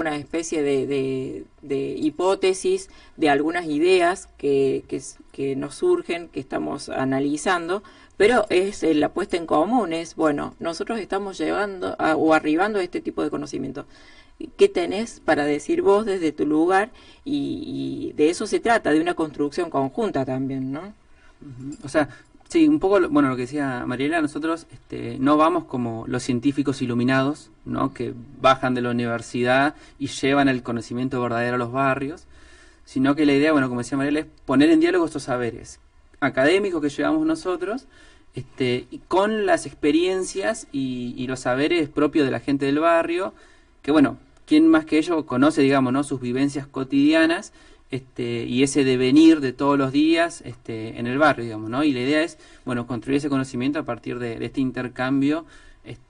alguna especie de hipótesis, de algunas ideas que nos surgen, que estamos analizando, pero es la puesta en común, es, bueno, nosotros estamos llegando o arribando a este tipo de conocimiento. ¿Qué tenés para decir vos desde tu lugar? Y de eso se trata, de una construcción conjunta también, ¿no? O sea, sí, un poco, bueno, lo que decía Mariela, nosotros no vamos como los científicos iluminados, ¿no? Que bajan de la universidad y llevan el conocimiento verdadero a los barrios, sino que la idea, bueno, como decía Mariela, es poner en diálogo estos saberes académicos que llevamos nosotros, y con las experiencias y los saberes propios de la gente del barrio, que bueno, quién más que ellos conoce, digamos, ¿no? Sus vivencias cotidianas, y ese devenir de todos los días en el barrio, digamos, ¿no? Y la idea es, bueno, construir ese conocimiento a partir de este intercambio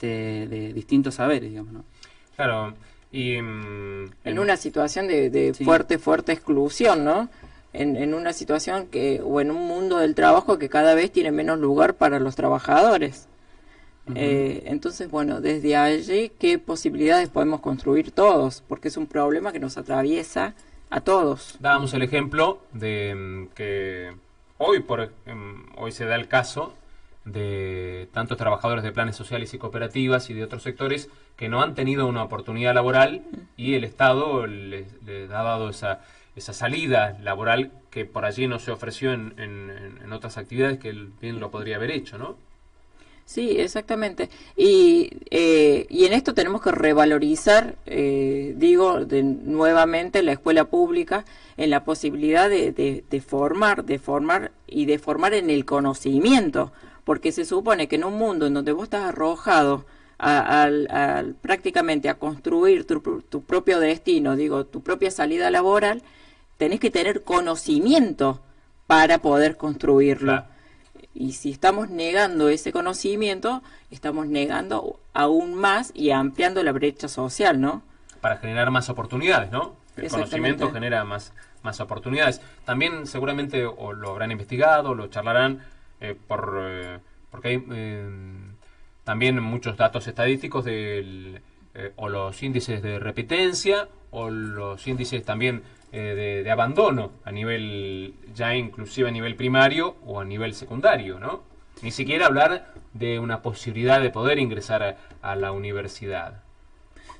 de distintos saberes, digamos, ¿no? Claro, y en una situación de Sí. fuerte exclusión, ¿no? En una situación o en un mundo del trabajo que cada vez tiene menos lugar para los trabajadores. Entonces, bueno, desde allí, ¿qué posibilidades podemos construir todos? Porque es un problema que nos atraviesa a todos. dábamos el ejemplo de que hoy se da el caso de tantos trabajadores de planes sociales y cooperativas y de otros sectores que no han tenido una oportunidad laboral y el Estado les ha dado esa salida laboral que por allí no se ofreció en otras actividades que él bien lo podría haber hecho, ¿no? Sí, exactamente. Y en esto tenemos que revalorizar, nuevamente la escuela pública en la posibilidad de formar y de formar en el conocimiento, porque se supone que en un mundo en donde vos estás arrojado prácticamente a construir tu propio destino, tu propia salida laboral, tenés que tener conocimiento para poder construirlo. Claro. Y si estamos negando ese conocimiento, estamos negando aún más y ampliando la brecha social, ¿no? Para generar más oportunidades, ¿no? El conocimiento genera más oportunidades. También seguramente o lo habrán investigado, lo charlarán, porque hay también muchos datos estadísticos o los índices de repitencia o los índices también de abandono a nivel, ya inclusive a nivel primario o a nivel secundario, ¿no? Ni siquiera hablar de una posibilidad de poder ingresar a la universidad.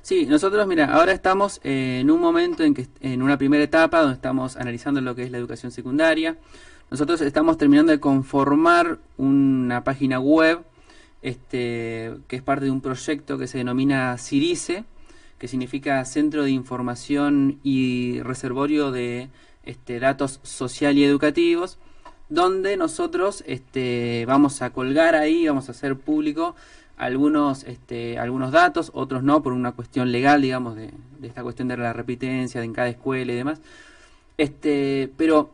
Sí, nosotros, mira, ahora estamos en un momento en una primera etapa donde estamos analizando lo que es la educación secundaria. Nosotros estamos terminando de conformar una página web que es parte de un proyecto que se denomina CIRICE, que significa Centro de Información y Reservorio de Datos Social y Educativos, donde nosotros vamos a colgar ahí, vamos a hacer público algunos datos, otros no, por una cuestión legal, digamos, de esta cuestión de la repitencia en cada escuela y demás. Pero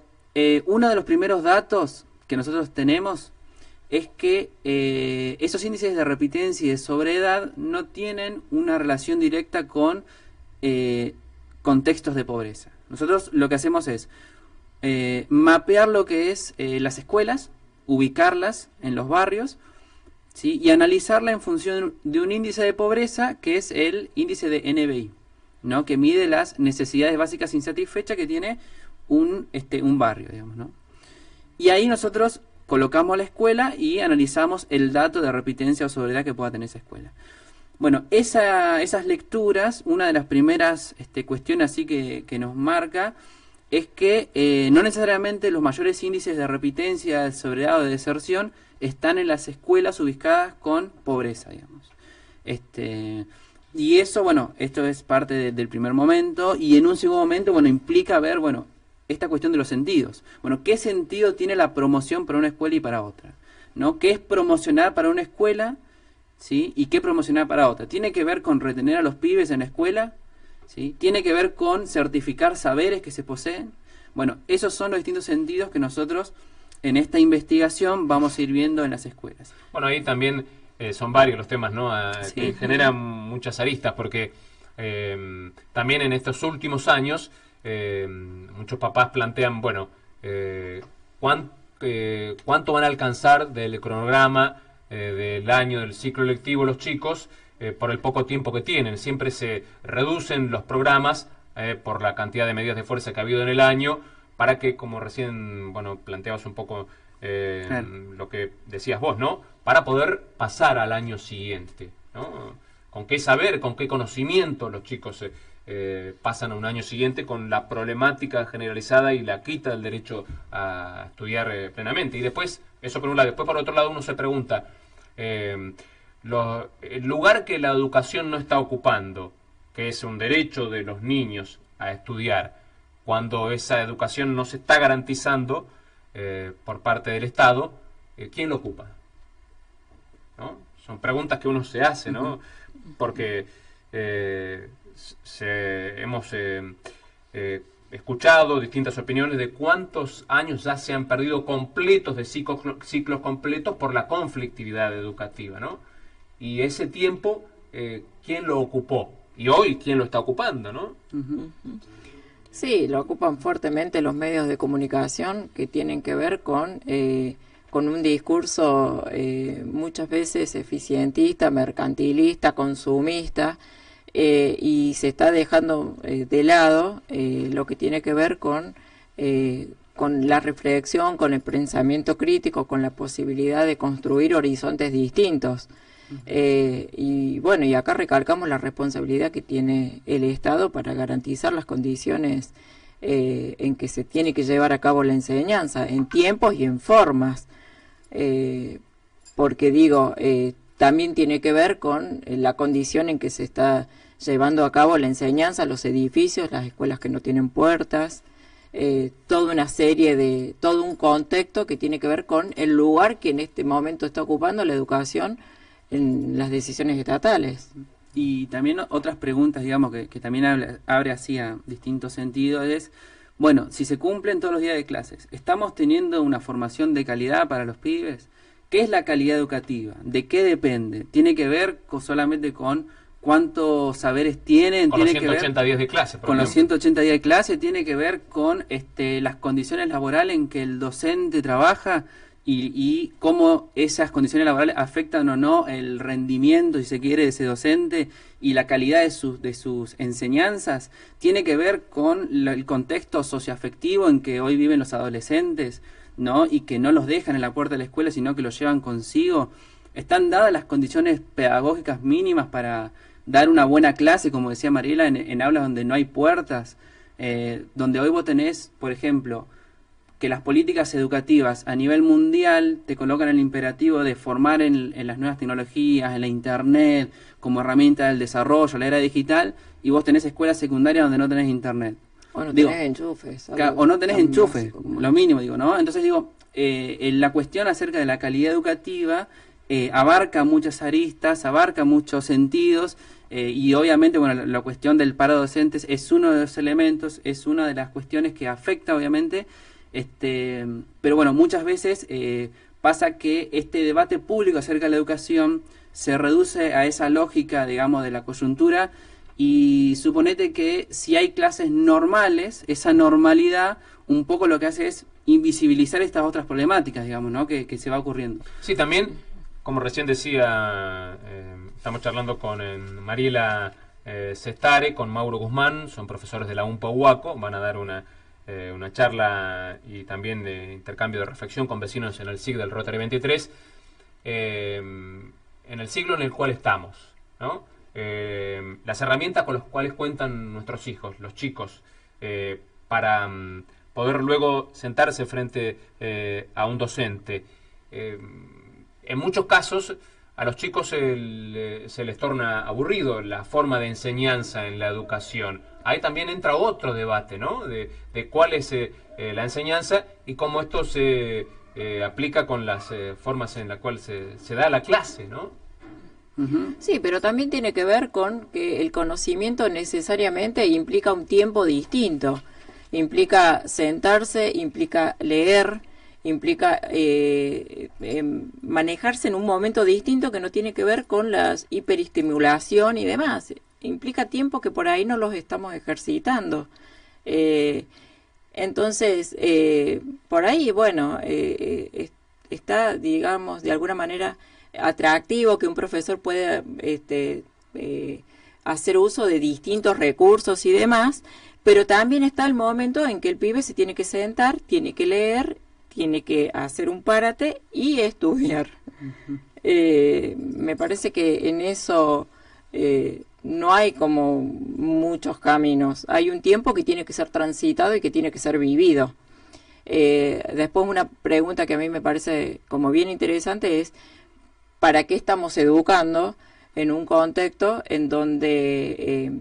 uno de los primeros datos que nosotros tenemos es que esos índices de repitencia y de sobreedad no tienen una relación directa con contextos de pobreza. Nosotros lo que hacemos es mapear lo que es las escuelas, ubicarlas en los barrios, ¿sí? Y analizarla en función de un índice de pobreza que es el índice de NBI, ¿no? Que mide las necesidades básicas insatisfechas que tiene un barrio, digamos, ¿no? Y ahí nosotros colocamos la escuela y analizamos el dato de repitencia o sobriedad que pueda tener esa escuela. Bueno, esas lecturas, una de las primeras cuestiones así que nos marca es que no necesariamente los mayores índices de repitencia, de sobriedad o de deserción están en las escuelas ubicadas con pobreza, digamos. Y eso, bueno, esto es parte del primer momento, y en un segundo momento, bueno, implica ver, bueno, esta cuestión de los sentidos. Bueno, ¿qué sentido tiene la promoción para una escuela y para otra? ¿No? ¿Qué es promocionar para una escuela, ¿sí? Y qué promocionar para otra? ¿Tiene que ver con retener a los pibes en la escuela? ¿Sí? ¿Tiene que ver con certificar saberes que se poseen? Bueno, esos son los distintos sentidos que nosotros en esta investigación vamos a ir viendo en las escuelas. Bueno, ahí también son varios los temas, ¿no? Sí. Que generan muchas aristas, porque también en estos últimos años muchos papás plantean, bueno, ¿cuánto van a alcanzar del cronograma del año del ciclo lectivo los chicos por el poco tiempo que tienen. Siempre se reducen los programas por la cantidad de medidas de fuerza que ha habido en el año, para que, como recién planteabas un poco lo que decías vos, ¿no? Para poder pasar al año siguiente, ¿no? Con qué saber, con qué conocimiento los chicos pasan a un año siguiente con la problemática generalizada y la quita del derecho a estudiar plenamente. Y después, eso por un lado. Después, por otro lado, uno se pregunta, el lugar que la educación no está ocupando, que es un derecho de los niños a estudiar, cuando esa educación no se está garantizando por parte del Estado, ¿quién lo ocupa? ¿No? Son preguntas que uno se hace, ¿no? Porque hemos escuchado distintas opiniones de cuántos años ya se han perdido completos, de ciclos completos, por la conflictividad educativa, ¿no? Y ese tiempo, ¿quién lo ocupó? Y hoy, ¿quién lo está ocupando, no? Sí, lo ocupan fuertemente los medios de comunicación, que tienen que ver con un discurso muchas veces eficientista, mercantilista, consumista, y se está dejando de lado lo que tiene que ver con la reflexión, con el pensamiento crítico, con la posibilidad de construir horizontes distintos. Y bueno, y acá recalcamos la responsabilidad que tiene el Estado para garantizar las condiciones en que se tiene que llevar a cabo la enseñanza, en tiempos y en formas, porque digo, también tiene que ver con la condición en que se está llevando a cabo la enseñanza, los edificios, las escuelas que no tienen puertas, toda una serie todo un contexto que tiene que ver con el lugar que en este momento está ocupando la educación en las decisiones estatales. Y también otras preguntas, digamos, que también abre así a distintos sentidos, es, bueno, si se cumplen todos los días de clases, ¿estamos teniendo una formación de calidad para los pibes? ¿Qué es la calidad educativa? ¿De qué depende? ¿Tiene que ver solamente con cuántos saberes tienen? Con los 180 días de clase, con los 180 días de clase, tiene que ver con las condiciones laborales en que el docente trabaja y cómo esas condiciones laborales afectan o no el rendimiento, si se quiere, de ese docente y la calidad de sus enseñanzas. Tiene que ver con el contexto socioafectivo en que hoy viven los adolescentes, ¿no? Y que no los dejan en la puerta de la escuela, sino que los llevan consigo. ¿Están dadas las condiciones pedagógicas mínimas para dar una buena clase, como decía Mariela, en aulas donde no hay puertas? Donde hoy vos tenés, por ejemplo, que las políticas educativas a nivel mundial te colocan el imperativo de formar en las nuevas tecnologías, en la internet, como herramienta del desarrollo, la era digital, y vos tenés escuelas secundarias donde no tenés internet. O no tenés enchufes. O no tenés enchufes, lo mínimo, digo, ¿no? Entonces digo, la cuestión acerca de la calidad educativa abarca muchas aristas, abarca muchos sentidos, y obviamente, bueno, la cuestión del paro docentes es uno de los elementos, es una de las cuestiones que afecta, obviamente, pero bueno, muchas veces pasa que este debate público acerca de la educación se reduce a esa lógica, digamos, de la coyuntura, y suponete que si hay clases normales, esa normalidad un poco lo que hace es invisibilizar estas otras problemáticas, digamos, ¿no? Que se va ocurriendo. Sí, también, como recién decía, estamos charlando con Mariela Sestare, con Mauro Guzmán, son profesores de la UMPA Huaco, van a dar una charla y también de intercambio de reflexión con vecinos en el SIG del Rotary 23, en el siglo en el cual estamos, ¿no? Las herramientas con las cuales cuentan nuestros hijos, los chicos, para poder luego sentarse frente a un docente. En muchos casos a los chicos se les torna aburrido la forma de enseñanza en la educación. Ahí también entra otro debate, ¿no? De cuál es la enseñanza y cómo esto se aplica con las formas en las cuales se da la clase, ¿no? Sí, pero también tiene que ver con que el conocimiento necesariamente implica un tiempo distinto. Implica sentarse, implica leer, implica manejarse en un momento distinto que no tiene que ver con la hiperestimulación y demás. Implica tiempo que por ahí no los estamos ejercitando. Entonces, por ahí, bueno, está, digamos, de alguna manera atractivo que un profesor pueda hacer uso de distintos recursos y demás, pero también está el momento en que el pibe se tiene que sentar, tiene que leer, tiene que hacer un párate y estudiar. Me parece que en eso no hay como muchos caminos. Hay un tiempo que tiene que ser transitado y que tiene que ser vivido. Después una pregunta que a mí me parece como bien interesante es ¿para qué estamos educando en un contexto en donde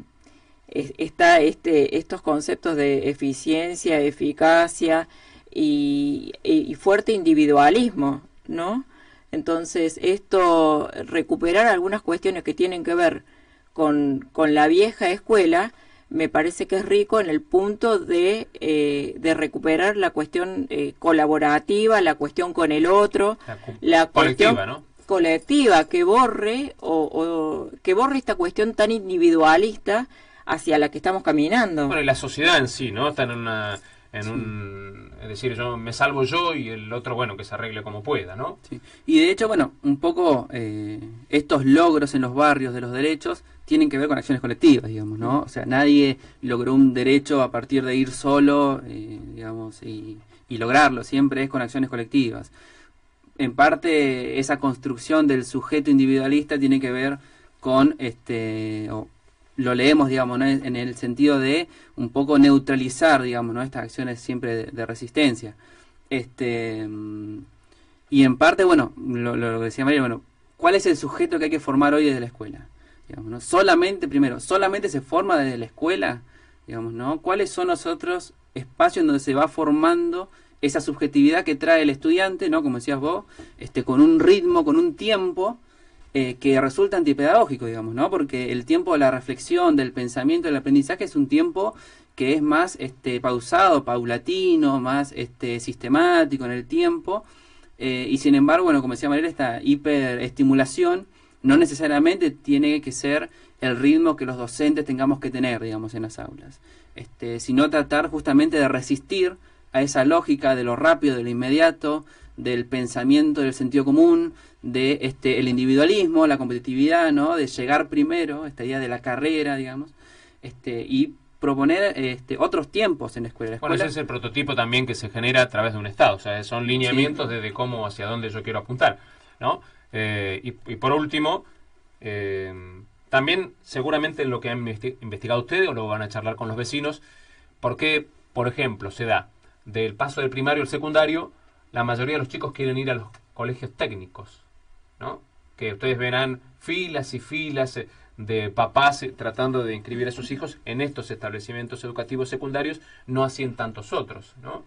está estos conceptos de eficiencia, eficacia y fuerte individualismo, ¿no? Entonces, recuperar algunas cuestiones que tienen que ver con la vieja escuela, me parece que es rico en el punto de recuperar la cuestión colaborativa, la cuestión con el otro, la cuestión colectiva, ¿no? Colectiva, que borre que borre esta cuestión tan individualista hacia la que estamos caminando. Bueno, y la sociedad en sí, ¿no? Está es decir, yo me salvo yo y el otro, bueno, que se arregle como pueda, ¿no? Sí. Y de hecho, bueno, un poco estos logros en los barrios de los derechos tienen que ver con acciones colectivas, digamos, ¿no? O sea, nadie logró un derecho a partir de ir solo, digamos, y lograrlo, siempre es con acciones colectivas. En parte, esa construcción del sujeto individualista tiene que ver con, lo leemos, digamos, ¿no? En el sentido de un poco neutralizar, digamos, ¿no? Estas acciones siempre de resistencia. Y en parte, bueno, lo que decía María, bueno, ¿cuál es el sujeto que hay que formar hoy desde la escuela? Digamos, ¿no? Solamente se forma desde la escuela, digamos, ¿no? ¿Cuáles son los otros espacios en donde se va formando esa subjetividad que trae el estudiante, ¿no? Como decías vos, con un ritmo, con un tiempo que resulta antipedagógico, digamos, ¿no? Porque el tiempo de la reflexión, del pensamiento, del aprendizaje es un tiempo que es más pausado, paulatino, más sistemático en el tiempo, y sin embargo, bueno, como decía Mariela, esta hiperestimulación no necesariamente tiene que ser el ritmo que los docentes tengamos que tener, digamos, en las aulas, sino tratar justamente de resistir a esa lógica de lo rápido, de lo inmediato, del pensamiento, del sentido común, de el individualismo, la competitividad, ¿no? De llegar primero, esta idea de la carrera, digamos, y proponer otros tiempos en la escuela. Bueno, ese es el prototipo también que se genera a través de un Estado, o sea, son lineamientos desde cómo, hacia dónde yo quiero apuntar, ¿no? Y por último, también seguramente lo que han investigado ustedes o lo van a charlar con los vecinos, porque, por ejemplo, se da del paso del primario al secundario, la mayoría de los chicos quieren ir a los colegios técnicos, ¿no? Que ustedes verán filas y filas de papás tratando de inscribir a sus hijos en estos establecimientos educativos secundarios, no así en tantos otros, ¿no?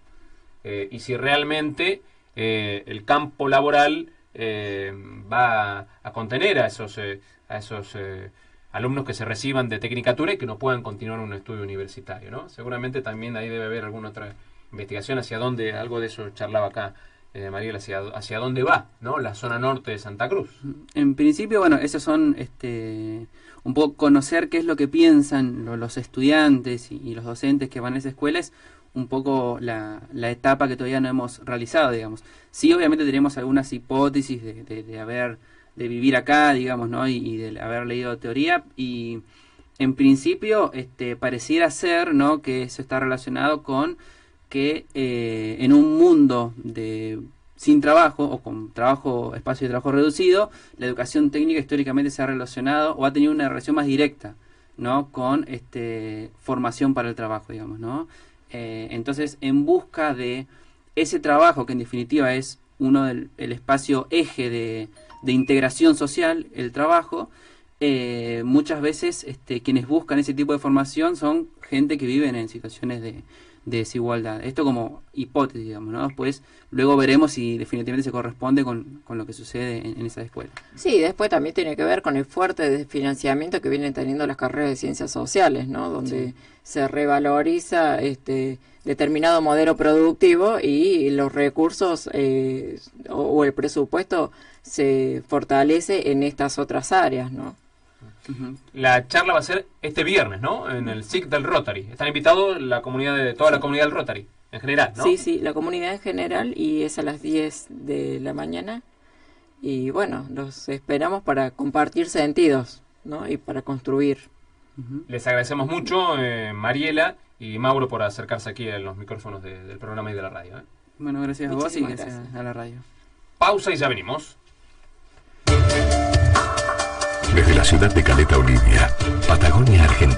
Y si realmente el campo laboral va a contener a esos alumnos que se reciban de tecnicatura y que no puedan continuar un estudio universitario, ¿no? Seguramente también ahí debe haber alguna otra investigación hacia dónde, algo de eso charlaba acá Mariela, hacia dónde va, ¿no? La zona norte de Santa Cruz. En principio, bueno, esos son un poco conocer qué es lo que piensan los estudiantes y los docentes que van a esa escuela, es un poco la etapa que todavía no hemos realizado, digamos. Sí, obviamente tenemos algunas hipótesis de vivir acá, digamos, ¿no? Y de haber leído teoría, y en principio pareciera ser, ¿no?, que eso está relacionado con que en un mundo sin trabajo o con espacio de trabajo reducido, la educación técnica históricamente se ha relacionado o ha tenido una relación más directa, ¿no?, con formación para el trabajo, digamos, ¿no? Entonces, en busca de ese trabajo, que en definitiva es el espacio eje de integración social, el trabajo, muchas veces quienes buscan ese tipo de formación son gente que viven en situaciones de desigualdad. Esto como hipótesis, digamos, ¿no? Después, luego veremos si definitivamente se corresponde con lo que sucede en esa escuela. Sí, después también tiene que ver con el fuerte desfinanciamiento que vienen teniendo las carreras de ciencias sociales, ¿no? Donde sí se revaloriza determinado modelo productivo y los recursos o el presupuesto se fortalece en estas otras áreas, ¿no? Uh-huh. La charla va a ser este viernes, ¿no? En el SIC del Rotary. Están invitados toda la comunidad del Rotary, en general, ¿no? Sí, la comunidad en general, y es a las 10 de la mañana. Y bueno, los esperamos para compartir sentidos. ¿no? Y para construir. Les agradecemos mucho, Mariela y Mauro, por acercarse aquí a los micrófonos del programa y de la radio. Bueno, gracias a vos y gracias a la radio. Pausa y ya venimos. Desde la ciudad de Caleta, Olivia, Patagonia, Argentina.